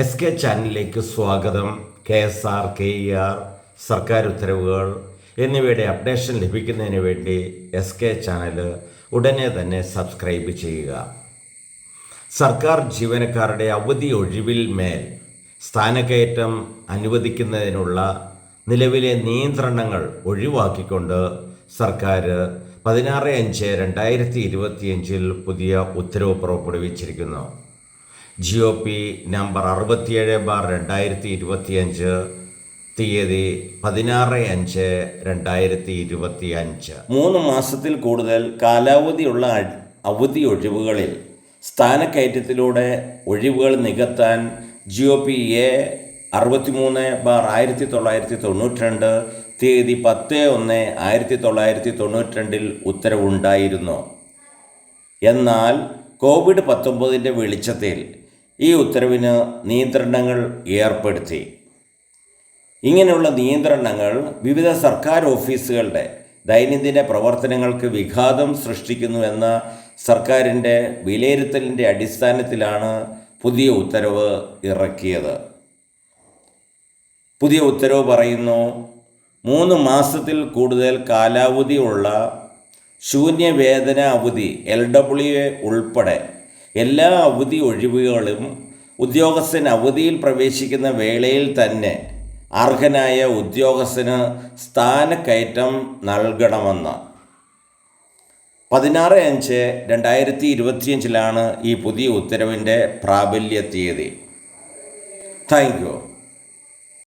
SK ചാനലിലേക്ക് സ്വാഗതം. KSR, KER, സർക്കാർ ഉത്തരവുകൾ എന്നിവയുടെ അപ്ഡേഷൻ ലഭിക്കുന്നതിന് വേണ്ടി SK ചാനൽ ഉടനെ തന്നെ സബ്സ്ക്രൈബ് ചെയ്യുക. സർക്കാർ ജീവനക്കാരുടെ അവധി ഒഴിവിൽ മേൽ സ്ഥാനക്കയറ്റം അനുവദിക്കുന്നതിനുള്ള നിലവിലെ നിയന്ത്രണങ്ങൾ ഒഴിവാക്കിക്കൊണ്ട് സർക്കാർ 16/5/2025 പുതിയ ഉത്തരവ് പുറപ്പെടുവിച്ചിരിക്കുന്നു. GOP നമ്പർ 67/2025, തീയതി 16/5/2025. 3 മാസത്തിൽ കൂടുതൽ കാലാവധിയുള്ള അവധി ഒഴിവുകളിൽ സ്ഥാനക്കയറ്റത്തിലൂടെ ഒഴിവുകൾ നികത്താൻ GOP A 63/1992, തീയതി 10/1/1992 ഉത്തരവുണ്ടായിരുന്നു. എന്നാൽ COVID-19 വെളിച്ചത്തിൽ ഈ ഉത്തരവിന് നിയന്ത്രണങ്ങൾ ഏർപ്പെടുത്തി. ഇങ്ങനെയുള്ള നിയന്ത്രണങ്ങൾ വിവിധ സർക്കാർ ഓഫീസുകളുടെ ദൈനംദിന പ്രവർത്തനങ്ങൾക്ക് വിഘാതം സൃഷ്ടിക്കുന്നുവെന്ന സർക്കാരിൻ്റെ വിലയിരുത്തലിൻ്റെ അടിസ്ഥാനത്തിലാണ് പുതിയ ഉത്തരവ് ഇറക്കിയത്. പുതിയ ഉത്തരവ് പറയുന്നു, 3 മാസത്തിൽ കൂടുതൽ കാലാവധിയുള്ള ശൂന്യവേതന അവധി LWA ഉൾപ്പെടെ എല്ലാ അവധി ഒഴിവുകളും ഉദ്യോഗസ്ഥൻ അവധിയിൽ പ്രവേശിക്കുന്ന വേളയിൽ തന്നെ അർഹനായ ഉദ്യോഗസ്ഥന് സ്ഥാനക്കയറ്റം നൽകണമെന്ന് 16/5/2025 ഈ പുതിയ ഉത്തരവിൻ്റെ പ്രാബല്യ തീയതി. Thank you.